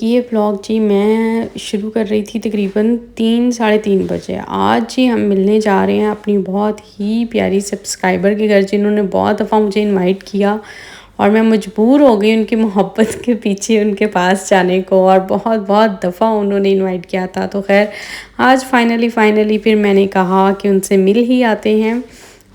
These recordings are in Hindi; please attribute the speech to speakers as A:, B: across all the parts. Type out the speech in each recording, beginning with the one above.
A: ये व्लॉग जी मैं शुरू कर रही थी तकरीबन 3 साढ़े 3 बजे। आज जी हम मिलने जा रहे हैं अपनी बहुत ही प्यारी सब्सक्राइबर के घर, जिन्होंने बहुत दफ़ा मुझे इनवाइट किया और मैं मजबूर हो गई उनकी मोहब्बत के पीछे उनके पास जाने को, और बहुत बहुत दफ़ा उन्होंने इनवाइट किया था। तो खैर आज फाइनली फिर मैंने कहा कि उनसे मिल ही आते हैं,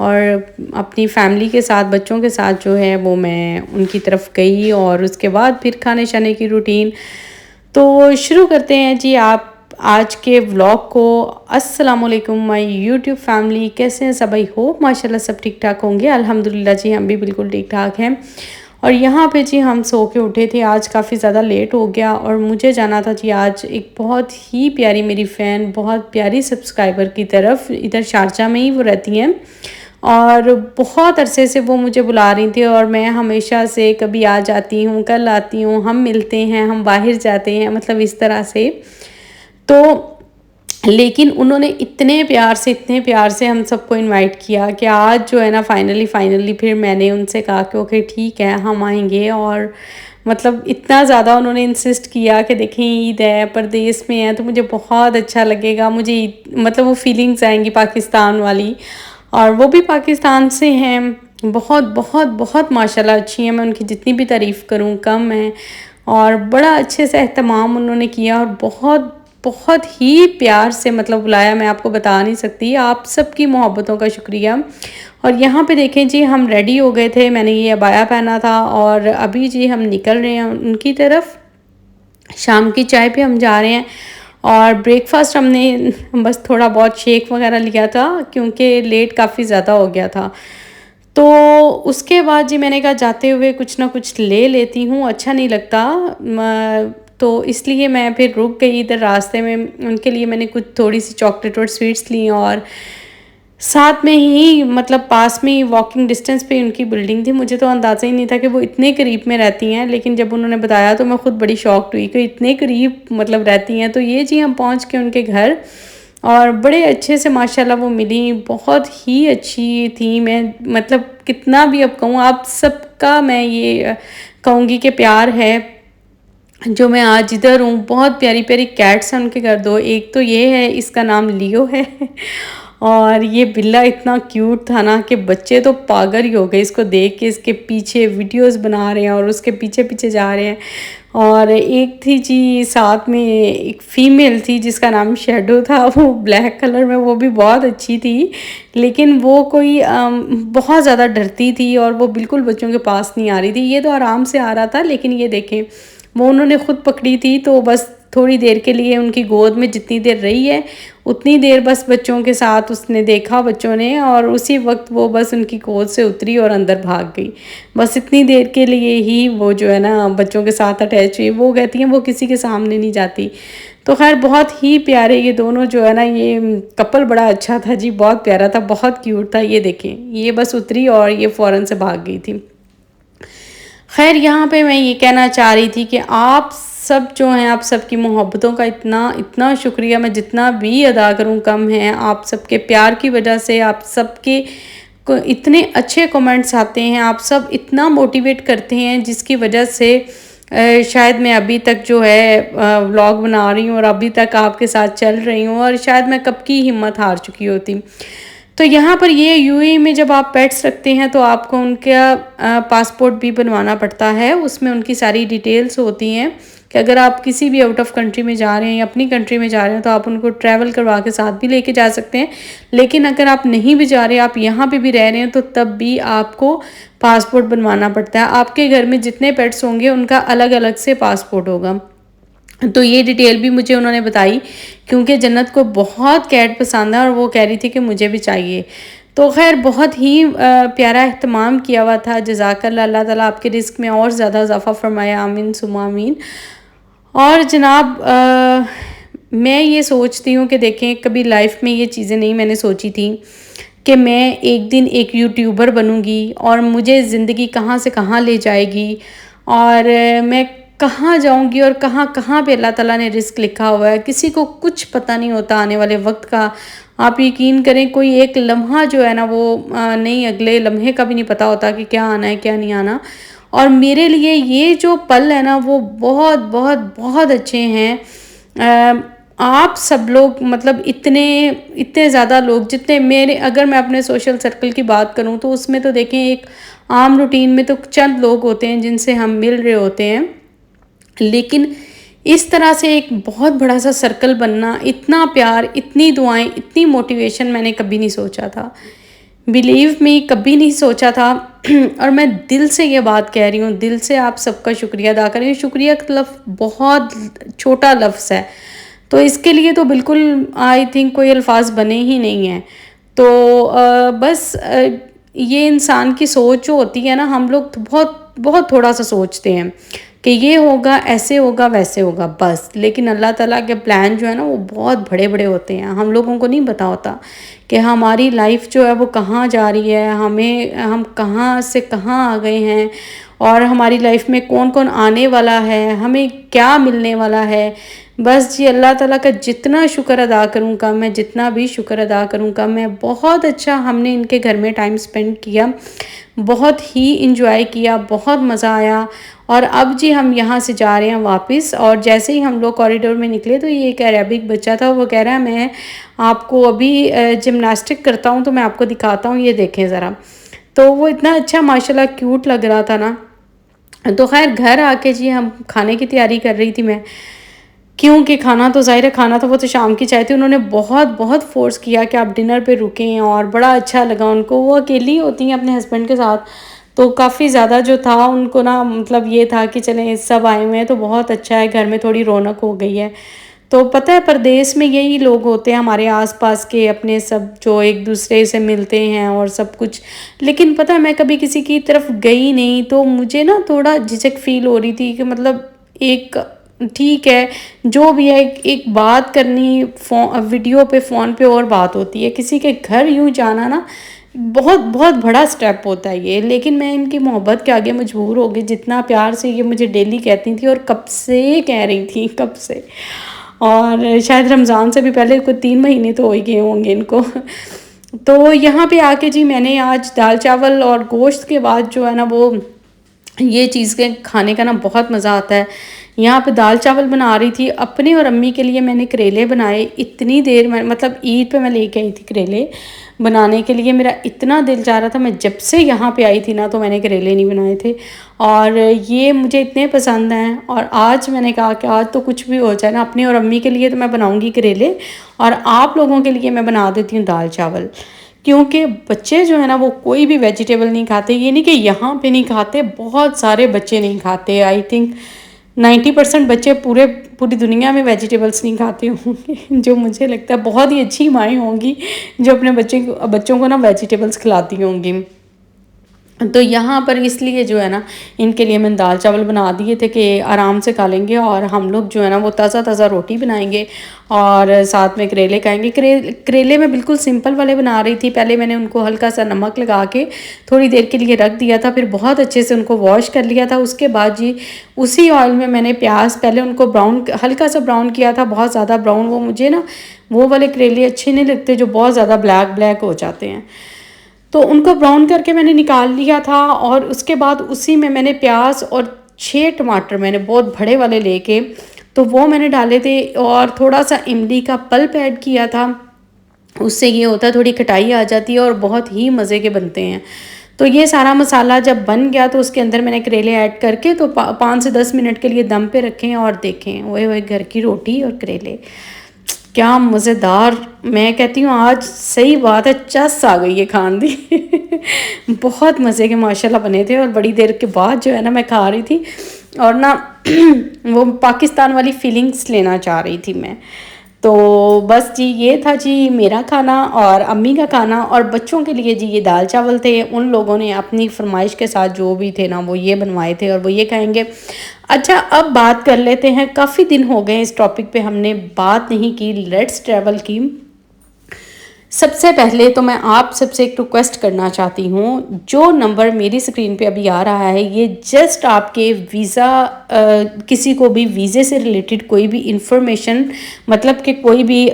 A: और अपनी फैमिली के साथ, बच्चों के साथ जो है वो मैं उनकी तरफ गई, और उसके बाद फिर खाने शाने की रूटीन। तो शुरू करते हैं जी आप आज के व्लॉग को। अस्सलाम वालेकुम माय यूट्यूब फैमिली, कैसे हैं सब? आई होप माशाल्लाह सब ठीक ठाक होंगे। अल्हम्दुलिल्लाह जी हम भी बिल्कुल ठीक ठाक हैं। और यहाँ पे जी हम सो के उठे थे, आज काफ़ी ज़्यादा लेट हो गया और मुझे जाना था जी आज एक बहुत ही प्यारी मेरी फ़ैन, बहुत प्यारी सब्सक्राइबर की तरफ। इधर शारजा में ही वो रहती हैं और बहुत अरसे से वो मुझे बुला रही थी, और मैं हमेशा से कभी आ जाती हूँ, कल आती हूँ, हम मिलते हैं, हम बाहर जाते हैं, मतलब इस तरह से। तो लेकिन उन्होंने इतने प्यार से हम सबको इनवाइट किया कि आज जो है ना फाइनली फिर मैंने उनसे कहा कि ओके ठीक है हम आएंगे। और मतलब इतना ज़्यादा उन्होंने इंसिस्ट किया कि देखें ईद है, परदेश में है, तो मुझे बहुत अच्छा लगेगा, मुझे मतलब वो फीलिंग्स आएंगी पाकिस्तान वाली, और वो भी पाकिस्तान से हैं। बहुत बहुत बहुत माशाल्लाह अच्छी हैं, मैं उनकी जितनी भी तारीफ़ करूँ कम है। और बड़ा अच्छे से एहतमाम उन्होंने किया और बहुत बहुत ही प्यार से मतलब बुलाया, मैं आपको बता नहीं सकती। आप सबकी मोहब्बतों का शुक्रिया। और यहाँ पे देखें जी हम रेडी हो गए थे, मैंने ये अबाया पहना था और अभी जी हम निकल रहे हैं उनकी तरफ। शाम की चाय पे हम जा रहे हैं, और ब्रेकफास्ट हमने बस थोड़ा बहुत शेक वगैरह लिया था क्योंकि लेट काफ़ी ज़्यादा हो गया था। तो उसके बाद जी मैंने कहा जाते हुए कुछ ना कुछ ले लेती हूँ, अच्छा नहीं लगता तो इसलिए मैं फिर रुक गई इधर रास्ते में। उनके लिए मैंने कुछ थोड़ी सी चॉकलेट और स्वीट्स ली, और साथ में ही मतलब पास में ही वॉकिंग डिस्टेंस पे उनकी बिल्डिंग थी। मुझे तो अंदाज़ा ही नहीं था कि वो इतने करीब में रहती हैं, लेकिन जब उन्होंने बताया तो मैं खुद बड़ी शॉक्ड हुई कि इतने करीब मतलब रहती हैं। तो ये जी हम पहुंच के उनके घर, और बड़े अच्छे से माशाल्लाह वो मिली, बहुत ही अच्छी थी। मैं मतलब कितना भी अब कहूँ, आप सबका मैं ये कहूँगी कि प्यार है जो मैं आज इधर हूँ। बहुत प्यारी प्यारी कैट्स हैं उनके घर, दो, एक तो ये है, इसका नाम लियो है और ये बिल्ला इतना क्यूट था ना कि बच्चे तो पागल ही हो गए इसको देख के, इसके पीछे वीडियोस बना रहे हैं और उसके पीछे पीछे जा रहे हैं। और एक थी जी साथ में एक फीमेल थी जिसका नाम शेडो था, वो ब्लैक कलर में, वो भी बहुत अच्छी थी, लेकिन वो कोई बहुत ज़्यादा डरती थी और वो बिल्कुल बच्चों के पास नहीं आ रही थी। ये तो आराम से आ रहा था, लेकिन ये देखें वो उन्होंने खुद पकड़ी थी, तो बस थोड़ी देर के लिए उनकी गोद में जितनी देर रही है उतनी देर बस बच्चों के साथ उसने देखा, बच्चों ने, और उसी वक्त वो बस उनकी गोद से उतरी और अंदर भाग गई। बस इतनी देर के लिए ही वो जो है ना बच्चों के साथ अटैच हुई। वो कहती हैं वो किसी के सामने नहीं जाती। तो खैर बहुत ही प्यारे ये दोनों जो है ना, ये कपल बड़ा अच्छा था जी, बहुत प्यारा था, बहुत क्यूट था। ये देखें ये बस उतरी और ये फ़ौरन से भाग गई थी। खैर यहाँ पे मैं ये कहना चाह रही थी कि आप सब जो हैं, आप सबकी मोहब्बतों का इतना इतना शुक्रिया, मैं जितना भी अदा करूँ कम है। आप सबके प्यार की वजह से, आप सबके इतने अच्छे कमेंट्स आते हैं, आप सब इतना मोटिवेट करते हैं जिसकी वजह से शायद मैं अभी तक जो है व्लॉग बना रही हूँ और अभी तक आपके साथ चल रही हूँ, और शायद मैं कब की हिम्मत हार चुकी होती। तो यहाँ पर ये यूएई में जब आप पेट्स रखते हैं तो आपको उनका पासपोर्ट भी बनवाना पड़ता है। उसमें उनकी सारी डिटेल्स होती हैं कि अगर आप किसी भी आउट ऑफ कंट्री में जा रहे हैं या अपनी कंट्री में जा रहे हैं तो आप उनको ट्रैवल करवा के साथ भी लेके जा सकते हैं। लेकिन अगर आप नहीं भी जा रहे, आप यहाँ पे भी रह रहे हैं, तो तब भी आपको पासपोर्ट बनवाना पड़ता है। आपके घर में जितने पेट्स होंगे उनका अलग अलग से पासपोर्ट होगा। तो ये डिटेल भी मुझे उन्होंने बताई, क्योंकि जन्नत को बहुत कैट पसंद है और वो कह रही थी कि मुझे भी चाहिए। तो खैर बहुत ही प्यारा एहतमाम किया हुआ था। जज़ाकल्लाह, अल्लाह ताला आपके रिस्क में और ज़्यादा इजाफ़ा फरमाया, आमीन सुम्मा आमीन। और जनाब मैं ये सोचती हूँ कि देखें कभी लाइफ में ये चीज़ें नहीं मैंने सोची थी कि मैं एक दिन एक यूट्यूबर बनूँगी और मुझे ज़िंदगी कहाँ से कहाँ ले जाएगी, और मैं कहाँ जाऊँगी और कहाँ कहाँ पे अल्लाह ताला ने रिस्क लिखा हुआ है। किसी को कुछ पता नहीं होता आने वाले वक्त का। आप यकीन करें कोई एक लम्हा जो है ना वो नहीं, अगले लम्हे का भी नहीं पता होता कि क्या आना है क्या नहीं आना। और मेरे लिए ये जो पल है ना वो बहुत बहुत बहुत अच्छे हैं। आप सब लोग मतलब इतने इतने ज़्यादा लोग जितने मेरे, अगर मैं अपने सोशल सर्कल की बात करूं तो उसमें तो देखें एक आम रूटीन में तो चंद लोग होते हैं जिनसे हम मिल रहे होते हैं, लेकिन इस तरह से एक बहुत बड़ा सा सर्कल बनना, इतना प्यार, इतनी दुआएं, इतनी मोटिवेशन मैंने कभी नहीं सोचा था। बिलीव मी, कभी नहीं सोचा था। और मैं दिल से ये बात कह रही हूँ, दिल से आप सबका शुक्रिया अदा कर रही हूँ। शुक्रिया का लफ्ज़ बहुत छोटा लफ्ज़ है, तो इसके लिए तो बिल्कुल आई थिंक कोई अल्फाज बने ही नहीं हैं। तो बस ये इंसान की सोच जो होती है ना, हम लोग तो बहुत बहुत थोड़ा सा सोचते हैं कि ये होगा, ऐसे होगा, वैसे होगा बस, लेकिन अल्लाह ताला के प्लान जो है ना वो बहुत बड़े बड़े होते हैं। हम लोगों को नहीं पता होता कि हमारी लाइफ जो है वो कहाँ जा रही है, हम कहाँ से कहाँ आ गए हैं, और हमारी लाइफ में कौन कौन आने वाला है, हमें क्या मिलने वाला है। बस जी अल्लाह ताला का जितना शुक्र अदा करूँ कम है, जितना भी शुक्र अदा करूँ कम है। बहुत अच्छा हमने इनके घर में टाइम स्पेंड किया, बहुत ही इंजॉय किया, बहुत मज़ा आया। और अब जी हम यहाँ से जा रहे हैं वापस, और जैसे ही हम लोग कॉरिडोर में निकले तो ये एक अरेबिक बच्चा था, वो कह रहा है मैं आपको अभी जिम्नास्टिक करता हूँ तो मैं आपको दिखाता हूँ, ये देखें ज़रा। तो वो इतना अच्छा माशाल्लाह क्यूट लग रहा था ना। तो खैर घर आके जी हम खाने की तैयारी कर रही थी मैं, क्योंकि खाना तो ज़ाहिर है खाना था, वो तो शाम की चाय थी। उन्होंने बहुत बहुत फ़ोर्स किया कि आप डिनर पे रुकें, और बड़ा अच्छा लगा उनको। वो अकेली होती हैं अपने हस्बैंड के साथ, तो काफ़ी ज़्यादा जो था उनको ना, मतलब ये था कि चलें सब आए हुए हैं तो बहुत अच्छा है, घर में थोड़ी रौनक हो गई है। तो पता है परदेश में यही लोग होते हैं हमारे आसपास के अपने, सब जो एक दूसरे से मिलते हैं और सब कुछ। लेकिन पता है मैं कभी किसी की तरफ गई नहीं, तो मुझे ना थोड़ा झिझक फील हो रही थी कि मतलब एक ठीक है जो भी है, एक बात करनी वीडियो पे फ़ोन पे और बात होती है, किसी के घर यूँ जाना ना बहुत बहुत बड़ा स्टेप होता है ये। लेकिन मैं इनकी मोहब्बत के आगे मजबूर हो गई, जितना प्यार से ये मुझे डेली कहती थी, और कब से कह रही थी, कब से, और शायद रमज़ान से भी पहले कोई 3 महीने तो हो ही गए होंगे इनको। तो यहाँ पे आके जी मैंने आज दाल चावल और गोश्त के बाद जो है ना वो ये चीज़ के खाने का ना बहुत मज़ा आता है। यहाँ पे दाल चावल बना रही थी अपने और अम्मी के लिए, मैंने करेले बनाए। इतनी देर में मतलब ईद पे मैं लेके आई थी करेले बनाने के लिए, मेरा इतना दिल चाह रहा था, मैं जब से यहाँ पे आई थी ना तो मैंने करेले नहीं बनाए थे, और ये मुझे इतने पसंद हैं। और आज मैंने कहा कि आज तो कुछ भी हो जाए ना, अपनी और अम्मी के लिए तो मैं बनाऊँगी करेले, और आप लोगों के लिए मैं बना देती हूँ दाल चावल। क्योंकि बच्चे जो है ना वो कोई भी वेजिटेबल नहीं खाते। ये नहीं कि यहाँ पे नहीं खाते, बहुत सारे बच्चे नहीं खाते। आई थिंक 90% बच्चे पूरी दुनिया में वेजिटेबल्स नहीं खाते होंगे। जो मुझे लगता है बहुत ही अच्छी माएँ होंगी जो अपने बच्चों को ना वेजिटेबल्स खिलाती होंगी। तो यहाँ पर इसलिए जो है ना इनके लिए मैंने दाल चावल बना दिए थे कि आराम से खा लेंगे, और हम लोग जो है ना वो ताज़ा ताज़ा रोटी बनाएंगे और साथ में करेले खाएंगे। करेले मैं बिल्कुल सिंपल वाले बना रही थी। पहले मैंने उनको हल्का सा नमक लगा के थोड़ी देर के लिए रख दिया था, फिर बहुत अच्छे से उनको वॉश कर लिया था। उसके बाद जी उसी ऑयल में मैंने प्याज पहले उनको ब्राउन, हल्का सा ब्राउन किया था, बहुत ज़्यादा ब्राउन वो मुझे ना वो वाले करेले अच्छे नहीं लगते जो बहुत ज़्यादा ब्लैक ब्लैक हो जाते हैं। तो उनको ब्राउन करके मैंने निकाल लिया था, और उसके बाद उसी में मैंने प्याज और 6 टमाटर मैंने बहुत बड़े वाले लेके तो वो मैंने डाले थे, और थोड़ा सा इमली का पल्प ऐड किया था। उससे ये होता है थोड़ी खटाई आ जाती है और बहुत ही मज़े के बनते हैं। तो ये सारा मसाला जब बन गया तो उसके अंदर मैंने करेले ऐड करके तो 5 से 10 मिनट के लिए दम पे रखें, और देखें ओए घर की रोटी और करेले क्या मज़ेदार। मैं कहती हूँ आज सही बात है चस आ गई है खान दी। बहुत मज़े के माशाल्लाह बने थे, और बड़ी देर के बाद जो है ना मैं खा रही थी, और ना वो पाकिस्तान वाली फीलिंग्स लेना चाह रही थी मैं। तो बस जी ये था जी मेरा खाना और अम्मी का खाना, और बच्चों के लिए जी ये दाल चावल थे। उन लोगों ने अपनी फरमाइश के साथ जो भी थे ना वो ये बनवाए थे और वो ये खाएंगे। अच्छा अब बात कर लेते हैं, काफ़ी दिन हो गए इस टॉपिक पे हमने बात नहीं की, लेट्स ट्रैवल की। सबसे पहले तो मैं आप सबसे एक रिक्वेस्ट करना चाहती हूँ, जो नंबर मेरी स्क्रीन पे अभी आ रहा है ये जस्ट आपके वीज़ा, किसी को भी वीज़े से रिलेटेड कोई भी इंफॉर्मेशन, मतलब कि कोई भी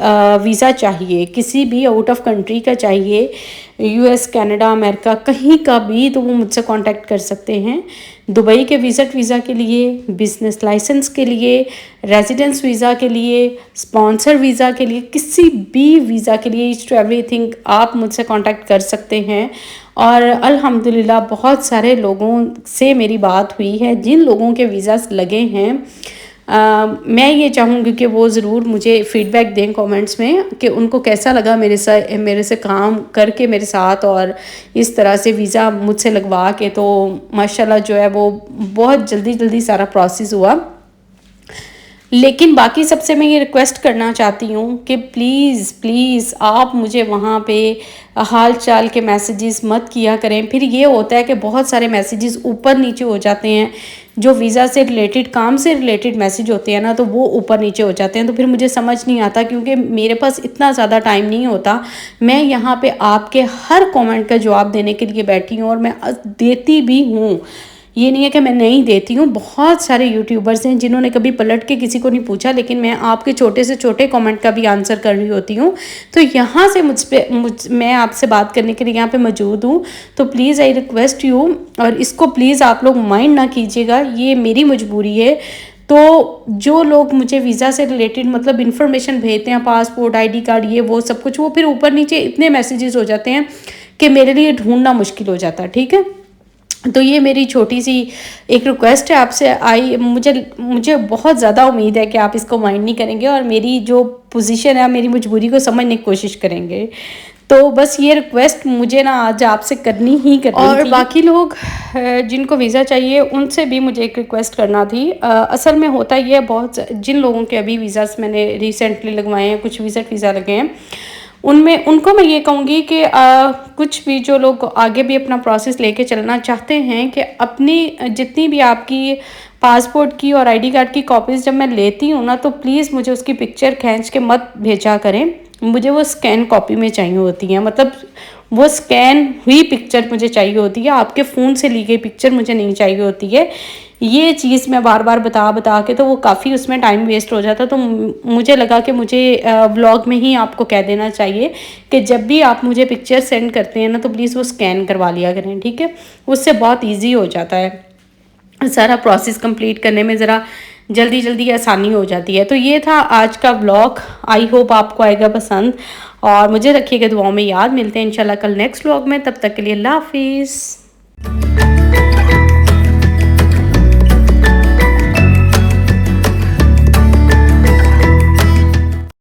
A: वीज़ा चाहिए, किसी भी आउट ऑफ कंट्री का चाहिए, यूएस, कनाडा, अमेरिका, कहीं का भी, तो वो मुझसे कांटेक्ट कर सकते हैं। दुबई के विज़िट वीज़ा के लिए, बिज़नेस लाइसेंस के लिए, रेजिडेंस वीज़ा के लिए, स्पॉन्सर वीज़ा के लिए, किसी भी वीज़ा के लिए, ईच टू एवरीथिंग आप मुझसे कांटेक्ट कर सकते हैं। और अल्हम्दुलिल्लाह बहुत सारे लोगों से मेरी बात हुई है जिन लोगों के वीज़ास लगे हैं। मैं ये चाहूँगी कि वो ज़रूर मुझे फ़ीडबैक दें कमेंट्स में कि उनको कैसा लगा मेरे से काम करके मेरे साथ, और इस तरह से वीज़ा मुझसे लगवा के। तो माशाल्लाह जो है वो बहुत जल्दी सारा प्रोसेस हुआ। लेकिन बाकी सबसे मैं ये रिक्वेस्ट करना चाहती हूँ कि प्लीज़ आप मुझे वहाँ पे हाल चाल के मैसेजेस मत किया करें। फिर ये होता है कि बहुत सारे मैसेजेस ऊपर नीचे हो जाते हैं, जो वीज़ा से रिलेटेड, काम से रिलेटेड मैसेज होते हैं ना, तो वो ऊपर नीचे हो जाते हैं। तो फिर मुझे समझ नहीं आता, क्योंकि मेरे पास इतना ज़्यादा टाइम नहीं होता। मैं यहाँ पे आपके हर कमेंट का जवाब देने के लिए बैठी हूँ, और मैं देती भी हूँ। ये नहीं है कि मैं नहीं देती हूँ। बहुत सारे यूट्यूबर्स हैं जिन्होंने कभी पलट के किसी को नहीं पूछा, लेकिन मैं आपके छोटे से छोटे कमेंट का भी आंसर कर रही होती हूँ। तो यहाँ से मैं आपसे बात करने के लिए यहाँ पे मौजूद हूँ। तो प्लीज़ आई रिक्वेस्ट यू, और इसको प्लीज़ आप लोग माइंड ना कीजिएगा, ये मेरी मजबूरी है। तो जो लोग मुझे वीज़ा से रिलेटेड मतलब इन्फॉर्मेशन भेजते हैं, पासपोर्ट, आईडी कार्ड, ये वो सब कुछ, वो फिर ऊपर नीचे इतने मैसेजेस हो जाते हैं कि मेरे लिए ढूंढना मुश्किल हो जाता है। ठीक है, तो ये मेरी छोटी सी एक रिक्वेस्ट है आपसे। मुझे बहुत ज़्यादा उम्मीद है कि आप इसको माइंड नहीं करेंगे, और मेरी जो पोजीशन है, मेरी मजबूरी को समझने की कोशिश करेंगे। तो बस ये रिक्वेस्ट मुझे ना आज आपसे करनी थी। और बाकी लोग जिनको वीज़ा चाहिए उनसे भी मुझे एक रिक्वेस्ट करना थी। असल में होता ये, बहुत जिन लोगों के अभी वीज़ास मैंने रिसेंटली लगवाए हैं, कुछ विज़िट वीज़ा लगे हैं, उनको मैं ये कहूँगी कि कुछ भी जो लोग आगे भी अपना प्रोसेस लेके चलना चाहते हैं, कि अपनी जितनी भी आपकी पासपोर्ट की और आईडी कार्ड की कॉपीज़ जब मैं लेती हूँ ना, तो प्लीज़ मुझे उसकी पिक्चर खींच के मत भेजा करें। मुझे वो स्कैन कॉपी में चाहिए होती है, मतलब वो स्कैन हुई पिक्चर मुझे चाहिए होती है, आपके फ़ोन से ली गई पिक्चर मुझे नहीं चाहिए होती है। ये चीज़ मैं बार बार बता के तो वो काफ़ी उसमें टाइम वेस्ट हो जाता। तो मुझे लगा कि मुझे व्लॉग में ही आपको कह देना चाहिए कि जब भी आप मुझे पिक्चर सेंड करते हैं ना, तो प्लीज़ वो स्कैन करवा लिया करें। ठीक है, उससे बहुत ईजी हो जाता है, सारा प्रोसेस कंप्लीट करने में ज़रा जल्दी आसानी हो जाती है। तो ये था आज का व्लॉग, आई होप आपको आएगा पसंद, और मुझे रखिएगा दुआओं में याद। मिलते हैं इंशाल्लाह कल नेक्स्ट व्लॉग में, तब तक के लिए अल्लाह हाफिज़।